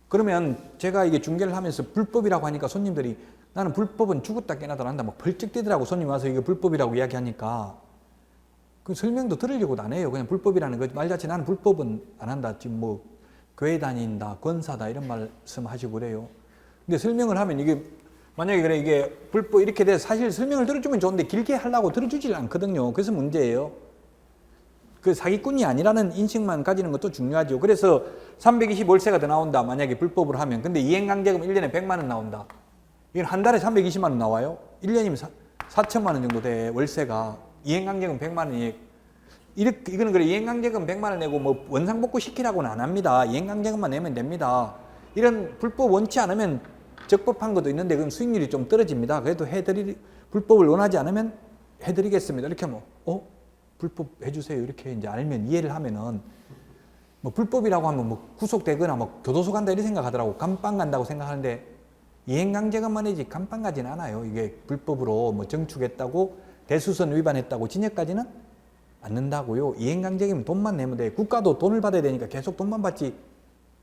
그러면 제가 이게 중개를 하면서 불법이라고 하니까 손님들이 나는 불법은 죽었다 깨나다 한다 막 벌쩍 뛰더라고. 손님 와서 이게 불법이라고 이야기하니까 그 설명도 들으려고도 안 해요. 그냥 불법이라는 그 말 자체 나는 불법은 안 한다. 지금 뭐 교회 다닌다, 권사다 이런 말씀하시고 그래요. 근데 설명을 하면 이게 만약에 그래 이게 불법 이렇게 돼서 사실 설명을 들어주면 좋은데 길게 하려고 들어주질 않거든요. 그래서 문제예요. 그 사기꾼이 아니라는 인식만 가지는 것도 중요하죠. 그래서 320 월세가 더 나온다. 만약에 불법으로 하면. 근데 이행강제금 1년에 100만 원 나온다. 이건 한 달에 320만 원 나와요. 1년이면 4천만 원 정도 돼. 월세가. 이행강제금 100만 원이. 이거는 그래 이행강제금 100만 원 내고 뭐 원상복구 시키라고는 안 합니다. 이행강제금만 내면 됩니다. 이런 불법 원치 않으면 적법한 것도 있는데 그럼 수익률이 좀 떨어집니다. 그래도 불법을 원하지 않으면 해드리겠습니다. 이렇게 하면 불법 해주세요. 이렇게 이제 알면 이해를 하면은 뭐 불법이라고 하면 뭐 구속되거나 뭐 교도소 간다 이렇게 생각하더라고. 감방 간다고 생각하는데 이행강제금만 해지 감방 가진 않아요. 이게 불법으로 뭐 정축했다고 대수선 위반했다고 징역까지는 않는다고요. 이행강제금은 돈만 내면 돼. 국가도 돈을 받아야 되니까 계속 돈만 받지.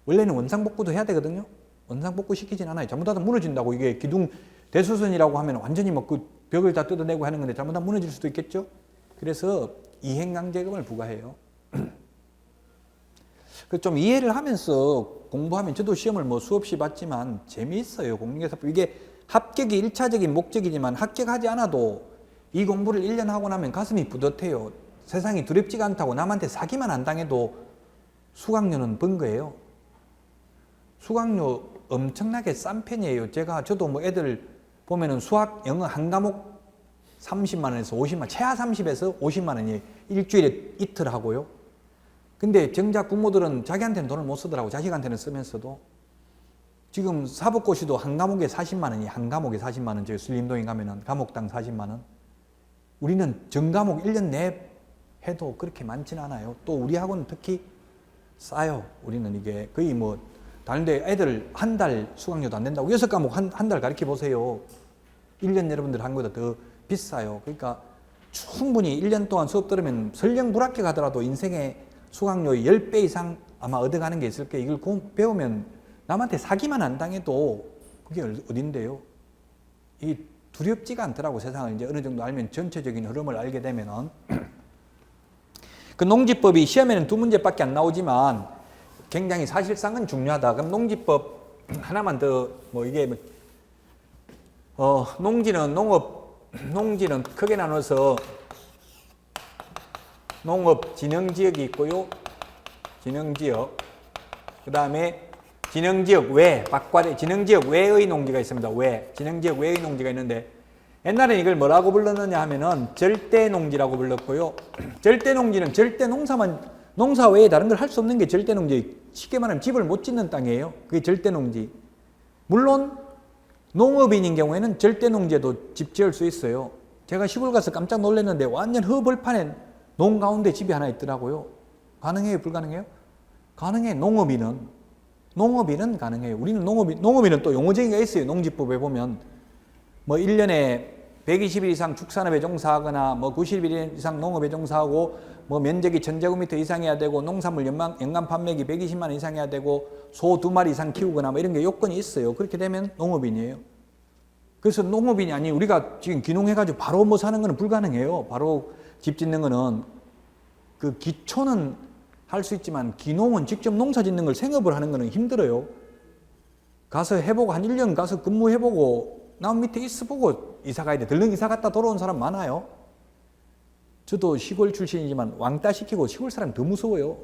원래는 원상복구도 해야 되거든요. 원상복구 시키진 않아요. 잘못하면 무너진다고. 이게 기둥 대수선이라고 하면 완전히 뭐 그 벽을 다 뜯어내고 하는 건데 잘못하면 무너질 수도 있겠죠. 그래서 이행강제금을 부과해요. 좀 이해를 하면서 공부하면 저도 시험을 뭐 수없이 봤지만 재미있어요. 공인중개사법 이게 합격이 1차적인 목적이지만 합격하지 않아도 이 공부를 1년 하고 나면 가슴이 뿌듯해요. 세상이 두렵지가 않다고 남한테 사기만 안 당해도 수강료는 번 거예요. 수강료 엄청나게 싼 편이에요. 저도 뭐 애들 보면은 수학, 영어 한 과목 30만 원에서 50만 원, 최하 30에서 50만 원이 일주일에 이틀 하고요. 근데 정작 부모들은 자기한테는 돈을 못 쓰더라고. 자식한테는 쓰면서도. 지금 사법고시도 한 과목에 40만 원이, 한 과목에 40만 원, 저희 순림동에 가면은 과목당 40만 원. 우리는 전 과목 1년 내에 해도 그렇게 많지는 않아요. 또 우리 학원은 특히 싸요. 우리는 이게 거의 뭐 다른데 애들 한 달 수강료도 안 된다고 6과목 한 달 가르쳐 보세요. 1년 여러분들 한 거보다 더 비싸요. 그러니까 충분히 1년 동안 수업 들으면 설령 불합격 하더라도 인생의 수강료의 10배 이상 아마 얻어가는 게 있을 거예요. 이걸 배우면 남한테 사기만 안 당해도 그게 어딘데요. 이 두렵지가 않더라고. 세상을 이제 어느 정도 알면 전체적인 흐름을 알게 되면은 그 농지법이 시험에는 2문제밖에 안 나오지만 굉장히 사실상은 중요하다. 그럼 농지법 하나만 더 뭐 이게 농지는 크게 나눠서 농업 진흥지역이 있고요. 진흥지역. 그 다음에 진흥지역 외, 박과대 진흥지역 외의 농지가 있습니다. 진흥지역 외의 농지가 있는데 옛날에 이걸 뭐라고 불렀느냐 하면은 절대농지라고 불렀고요. 절대농지는 절대 농사 외에 다른 걸 할 수 없는 게 절대농지. 쉽게 말하면 집을 못 짓는 땅이에요. 그게 절대농지. 물론 농업인인 경우에는 절대농지에도 집 지을 수 있어요. 제가 시골 가서 깜짝 놀랐는데 완전 흙벌판에 농 가운데 집이 하나 있더라고요. 가능해요? 불가능해요? 가능해. 농업인은 가능해요. 우리는 농업인은 또 용어쟁이가 있어요. 농지법에 보면 뭐 1년에 120일 이상 축산업에 종사하거나 뭐 90일 이상 농업에 종사하고 뭐 면적이 1000제곱미터 이상해야 되고 농산물 연간 판매기 120만 원 이상해야 되고 소 2마리 이상 키우거나 뭐 이런 게 요건이 있어요. 그렇게 되면 농업인이에요. 그래서 농업인이 아니 우리가 지금 귀농해가지고 바로 뭐 사는 거는 불가능해요. 바로 집 짓는 거는 그 기초는 할 수 있지만 귀농은 직접 농사 짓는 걸 생업을 하는 거는 힘들어요. 가서 해보고 한 1년 가서 근무해보고 남 밑에 있어보고 이사 가야 돼. 덜렁 이사 갔다 돌아온 사람 많아요. 저도 시골 출신이지만 왕따 시키고 시골 사람이 더 무서워요.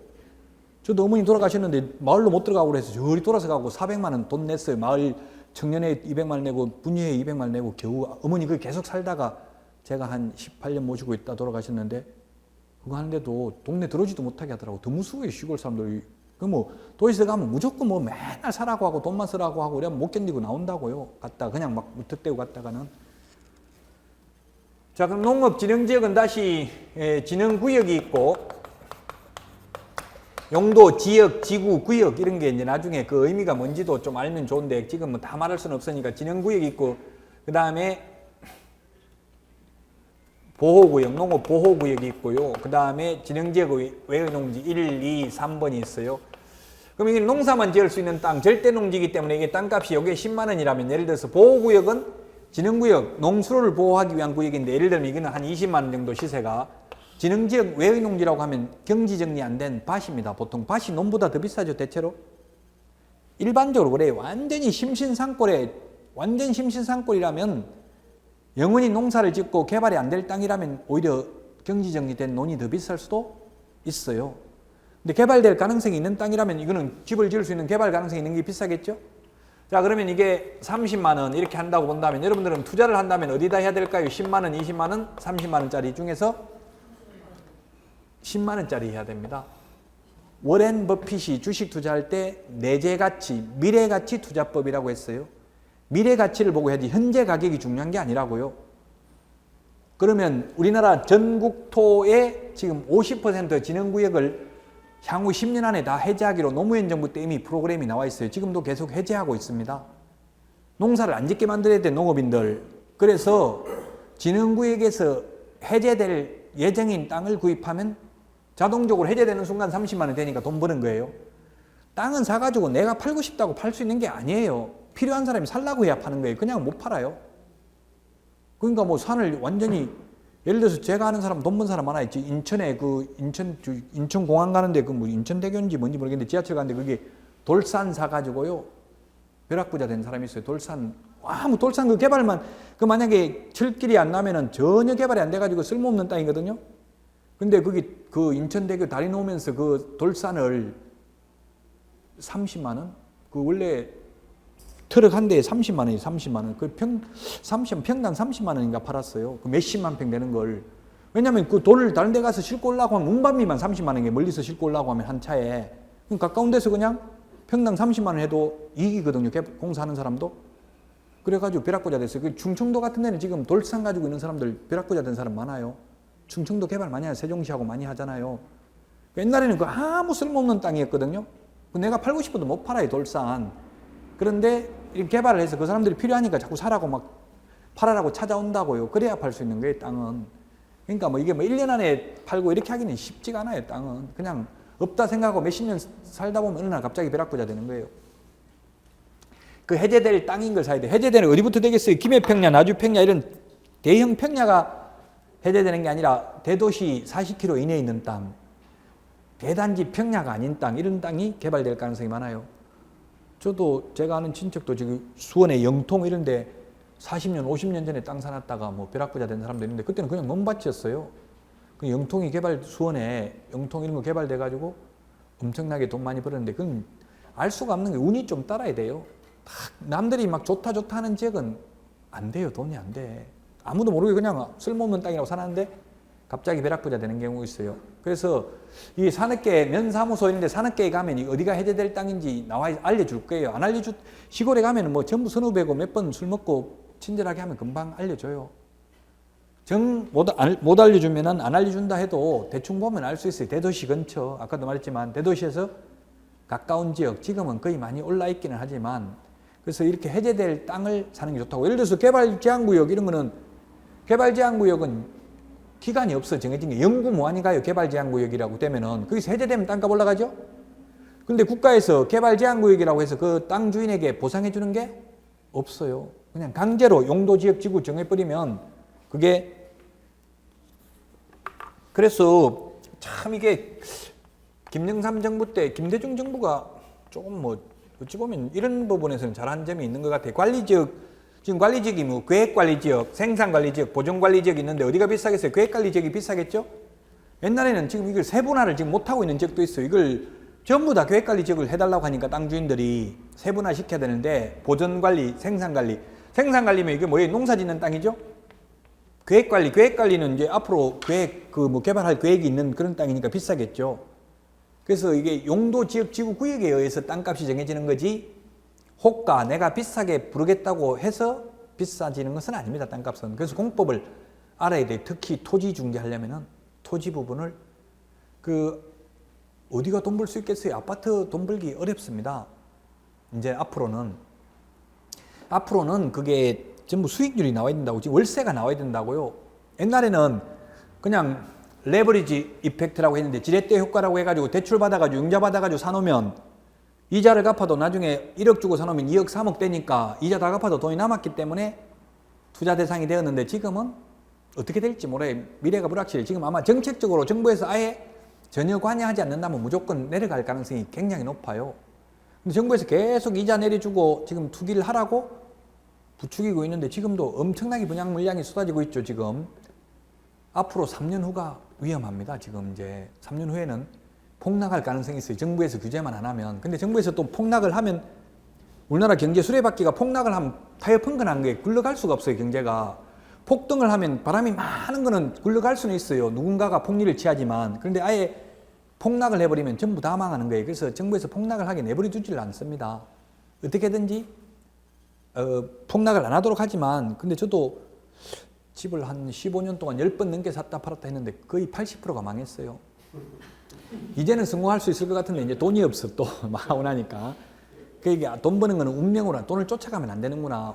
저도 어머니 돌아가셨는데 마을로 못 들어가고 그래서 저리 돌아서 가고 400만 원 돈 냈어요. 마을 청년회 200만 원 내고 분유회 200만 원 내고 겨우 어머니 그 계속 살다가 제가 한 18년 모시고 있다 돌아가셨는데 그거 하는데도 동네 들어오지도 못하게 하더라고. 더 무서워요 시골 사람들이. 그 뭐 도시에 가면 무조건 뭐 맨날 사라고 하고 돈만 쓰라고 하고 그러면 못 견디고 나온다고요. 갔다 그냥 막 무턱대고 갔다가는. 자 그럼 농업진흥지역은 다시 진흥구역이 있고 용도, 지역, 지구, 구역 이런 게 이제 나중에 그 의미가 뭔지도 좀 알면 좋은데 지금 뭐 다 말할 수는 없으니까 진흥구역이 있고 그 다음에 보호구역, 농업보호구역이 있고요. 그 다음에 진흥지역 외의 농지 1, 2, 3번이 있어요. 그럼 이게 농사만 지을 수 있는 땅, 절대농지이기 때문에 이게 땅값이 여기에 10만 원이라면 예를 들어서 보호구역은 진흥구역, 농수로를 보호하기 위한 구역인데 예를 들면 이거는 한 20만 원 정도 시세가 진흥지역 외의 농지라고 하면 경지정리 안 된 밭입니다. 보통 밭이 농보다 더 비싸죠, 대체로. 일반적으로 그래요. 완전 심신산골이라면 영원히 농사를 짓고 개발이 안 될 땅이라면 오히려 경지정리된 논이 더 비쌀 수도 있어요. 근데 개발될 가능성이 있는 땅이라면 이거는 집을 지을 수 있는 개발 가능성이 있는 게 비싸겠죠? 자, 그러면 이게 30만 원 이렇게 한다고 본다면 여러분들은 투자를 한다면 어디다 해야 될까요? 10만 원, 20만 원, 30만 원짜리 중에서 10만 원짜리 해야 됩니다. 워렌 버핏이 주식 투자할 때 내재가치, 미래가치 투자법이라고 했어요. 미래가치를 보고 해야지 현재 가격이 중요한 게 아니라고요. 그러면 우리나라 전국토의 지금 50% 진흥구역을 향후 10년 안에 다 해제하기로 노무현 정부 때 이미 프로그램이 나와 있어요. 지금도 계속 해제하고 있습니다. 농사를 안 짓게 만들어야 돼, 농업인들. 그래서 진흥구역에서 해제될 예정인 땅을 구입하면 자동적으로 해제되는 순간 30만 원 되니까 돈 버는 거예요. 땅은 사가지고 내가 팔고 싶다고 팔 수 있는 게 아니에요. 필요한 사람이 살라고 해야 파는 거예요. 그냥 못 팔아요. 그러니까 뭐 산을 완전히 예를 들어서 제가 아는 사람 돈 번 사람 많아 있지. 인천에 인천공항 가는데 그 뭐 인천대교인지 뭔지 모르겠는데 지하철 가는데 그게 돌산 사가지고요. 벼락부자 된 사람이 있어요. 돌산 아무 돌산 그 개발만, 그 만약에 철길이 안 나면은 전혀 개발이 안 돼가지고 쓸모없는 땅이거든요. 근데 거기 그 인천대교 다리 놓으면서 그 돌산을 30만 원? 그 원래 트럭 한 대에 30만 원이 30만 원. 그 평당 30만 원인가 팔았어요. 그 몇십만 평 되는 걸. 왜냐면 그 돌을 다른 데 가서 싣고 올라고 하면 운반비만 30만 원이게 멀리서 싣고 올라고 하면 한 차에. 그럼 가까운 데서 그냥 평당 30만 원 해도 이익이거든요. 공사하는 사람도. 그래가지고 벼락부자 됐어요. 그 충청도 같은 데는 지금 돌산 가지고 있는 사람들 벼락부자 된 사람 많아요. 충청도 개발 많이 하잖아요. 세종시하고 많이 하잖아요. 옛날에는 그 아무 쓸모없는 땅이었거든요. 내가 팔고 싶어도 못 팔아요, 돌산. 그런데 이렇게 개발을 해서 그 사람들이 필요하니까 자꾸 사라고 막 팔아라고 찾아온다고요. 그래야 팔 수 있는 거예요, 땅은. 그러니까 뭐 이게 뭐 1년 안에 팔고 이렇게 하기는 쉽지가 않아요, 땅은. 그냥 없다 생각하고 몇십 년 살다 보면 어느 날 갑자기 벼락부자 되는 거예요. 그 해제될 땅인 걸 사야 돼. 해제되는 어디부터 되겠어요? 김해평야, 나주평야 이런 대형 평야가 해제되는 게 아니라 대도시 40km 이내에 있는 땅, 대단지 평야가 아닌 땅, 이런 땅이 개발될 가능성이 많아요. 저도 제가 아는 친척도 지금 수원의 영통 이런 데 40년, 50년 전에 땅 사놨다가 뭐 벼락부자 된 사람도 있는데 그때는 그냥 먼밭이었어요. 그 영통이 수원에 영통 이런 거 개발돼가지고 엄청나게 돈 많이 벌었는데 그건 알 수가 없는 게 운이 좀 따라야 돼요. 남들이 막 좋다 하는 지역은 안 돼요. 돈이 안 돼. 아무도 모르게 그냥 쓸모없는 땅이라고 사놨는데 갑자기 벼락부자 되는 경우가 있어요. 그래서 이 산업계 면사무소 이런 데 산업계에 가면 어디가 해제될 땅인지 나와 알려줄 거예요. 안 시골에 가면 뭐 전부 선후배고 몇 번 술 먹고 친절하게 하면 금방 알려줘요. 못 알려주면은 안 알려준다 해도 대충 보면 알 수 있어요. 대도시 근처, 아까도 말했지만 대도시에서 가까운 지역, 지금은 거의 많이 올라 있기는 하지만 그래서 이렇게 해제될 땅을 사는 게 좋다고. 예를 들어서 개발제한구역 이런 거는 개발제한구역은 기간이 없어 정해진 게 영구무한이 가요. 개발제한구역이라고 되면은 거기서 해제되면 땅값 올라가죠. 근데 국가에서 개발제한구역이라고 해서 그 땅 주인에게 보상해 주는 게 없어요. 그냥 강제로 용도지역지구 정해버리면 그게 그래서 참 이게 김영삼 정부 때 김대중 정부가 조금 뭐 어찌 보면 이런 부분에서는 잘한 점이 있는 것 같아요. 지금 관리지역이 뭐 계획관리지역, 생산관리지역, 보존관리지역이 있는데 어디가 비싸겠어요? 계획관리지역이 비싸겠죠? 옛날에는 지금 이걸 세분화를 지금 못하고 있는 지역도 있어요. 이걸 전부 다 계획관리지역을 해달라고 하니까 땅 주인들이 세분화 시켜야 되는데 보존관리, 생산관리. 생산관리면 이게 뭐예요? 농사 짓는 땅이죠? 계획관리는 이제 앞으로 개발할 계획이 있는 그런 땅이니까 비싸겠죠. 그래서 이게 용도지역지구 구역에 의해서 땅값이 정해지는 거지 호가 내가 비싸게 부르겠다고 해서 비싸지는 것은 아닙니다. 땅값은. 그래서 공법을 알아야 돼요. 특히 토지 중개하려면은 토지 부분을 어디가 돈 벌 수 있겠어요? 아파트 돈 벌기 어렵습니다. 이제 앞으로는 그게 전부 수익률이 나와야 된다고, 월세가 나와야 된다고요. 옛날에는 그냥 레버리지 이펙트라고 했는데 지렛대 효과라고 해가지고 대출 받아가지고 융자 받아가지고 사놓으면 이자를 갚아도 나중에 1억 주고 사놓으면 2억 3억 되니까 이자 다 갚아도 돈이 남았기 때문에 투자 대상이 되었는데 지금은 어떻게 될지 몰라요. 미래가 불확실해요. 지금 아마 정책적으로 정부에서 아예 전혀 관여하지 않는다면 무조건 내려갈 가능성이 굉장히 높아요. 근데 정부에서 계속 이자 내려주고 지금 투기를 하라고 부추기고 있는데 지금도 엄청나게 분양 물량이 쏟아지고 있죠. 지금 앞으로 3년 후가 위험합니다. 지금 이제 3년 후에는 폭락할 가능성이 있어요. 정부에서 규제만 안 하면. 근데 정부에서 또 폭락을 하면 우리나라 경제 수레바퀴가 폭락을 하면 타이어 펑크난 거에 굴러갈 수가 없어요. 경제가 폭등을 하면 바람이 많은 거는 굴러갈 수는 있어요. 누군가가 폭리를 취하지만. 그런데 아예 폭락을 해버리면 전부 다 망하는 거예요. 그래서 정부에서 폭락을 하게 내버려 두지를 않습니다. 어떻게든지 폭락을 안 하도록 하지만 근데 저도 집을 한 15년 동안 10번 넘게 샀다 팔았다 했는데 거의 80%가 망했어요. 이제는 성공할 수 있을 것 같은데 이제 돈이 없어 또 망하고 나니까. 그러니까 돈 버는 거는 운명으로 돈을 쫓아가면 안 되는구나.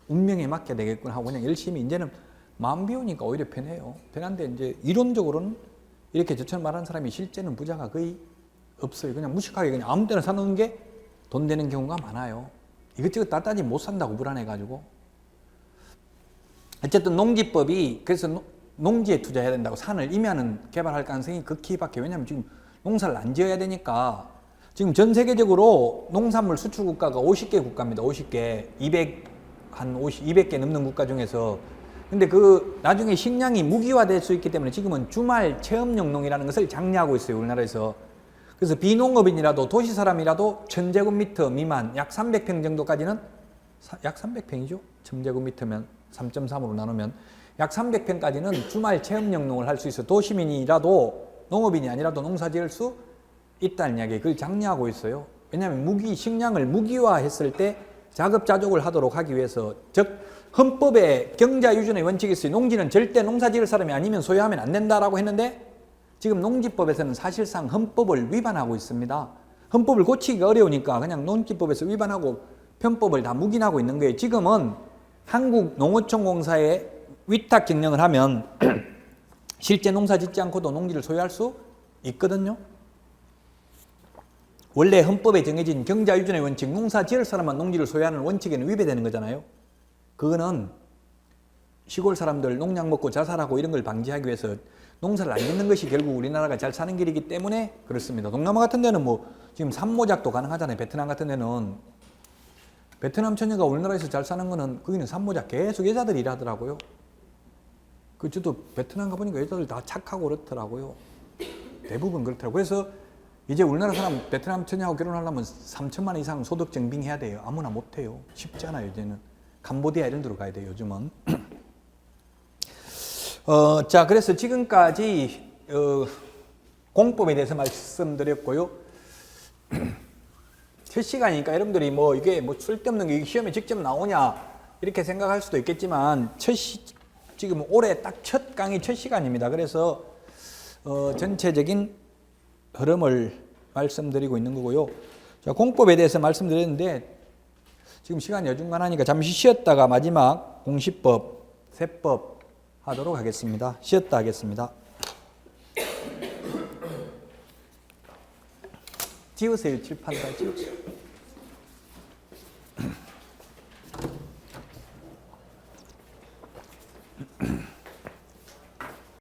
운명에 맡겨야 되겠구나 하고 그냥 열심히 이제는 마음 비우니까 오히려 편해요. 편한데 이제 이론적으로는 이렇게 저처럼 말하는 사람이 실제는 부자가 거의 없어요. 그냥 무식하게 그냥 아무 때나 사놓는 게 돈 되는 경우가 많아요. 이것저것 다 따지면 못 산다고 불안해가지고. 어쨌든 농지법이 그래서 농지에 투자해야 된다고 산을 임야는 개발할 가능성이 극히 밖에. 왜냐하면 지금 농사를 안 지어야 되니까. 지금 전 세계적으로 농산물 수출 국가가 50개 국가입니다. 50개. 한 200개 넘는 국가 중에서. 근데 그 나중에 식량이 무기화될 수 있기 때문에 지금은 주말 체험용 농이라는 것을 장려하고 있어요, 우리나라에서. 그래서 비농업인이라도 도시 사람이라도 1000제곱미터 미만 약 300평 정도까지는 약 300평이죠. 1000제곱미터면 3.3으로 나누면 약 300평까지는 주말 체험용 농을 할 수 있어요. 도시민이라도 농업인이 아니라도 농사 지을 수 있다는 이야기, 그걸 장려하고 있어요. 왜냐하면 식량을 무기화했을 때 자급자족을 하도록 하기 위해서, 즉 헌법에 경자유전의 원칙이 있어요. 농지는 절대 농사 지을 사람이 아니면 소유하면 안 된다라고 했는데 지금 농지법에서는 사실상 헌법을 위반하고 있습니다. 헌법을 고치기가 어려우니까 그냥 농지법에서 위반하고 편법을 다 묵인하고 있는 거예요. 지금은 한국농어촌공사에 위탁 경영을 하면 실제 농사 짓지 않고도 농지를 소유할 수 있거든요. 원래 헌법에 정해진 경자유전의 원칙, 농사 지을 사람만 농지를 소유하는 원칙에는 위배되는 거잖아요. 그거는 시골 사람들 농약 먹고 자살하고 이런 걸 방지하기 위해서 농사를 안 짓는 것이 결국 우리나라가 잘 사는 길이기 때문에 그렇습니다. 동남아 같은 데는 뭐 지금 산모작도 가능하잖아요. 베트남 같은 데는. 베트남 처녀가 우리나라에서 잘 사는 거는 거기는 산모작 계속 여자들이 일하더라고요. 그 저도 베트남 가보니까 여자들 다 착하고 그렇더라고요. 대부분 그렇더라고요. 그래서 이제 우리나라 사람 베트남 처녀하고 결혼하려면 3천만 원 이상 소득 증빙해야 돼요. 아무나 못해요. 쉽지 않아요, 이제는. 캄보디아 이런 데로 가야 돼요, 요즘은. 자, 그래서 지금까지 공법에 대해서 말씀드렸고요. 실시간이니까 여러분들이 뭐 이게 뭐 쓸데없는 게 시험에 직접 나오냐 이렇게 생각할 수도 있겠지만 지금 올해 딱 첫 강의 첫 시간입니다. 그래서 전체적인 흐름을 말씀드리고 있는 거고요. 자, 공법에 대해서 말씀드렸는데 지금 시간이 어중간하니까 잠시 쉬었다가 마지막 공시법, 세법 하도록 하겠습니다. 쉬었다 하겠습니다. 지우세요. 칠판 다 지우세요.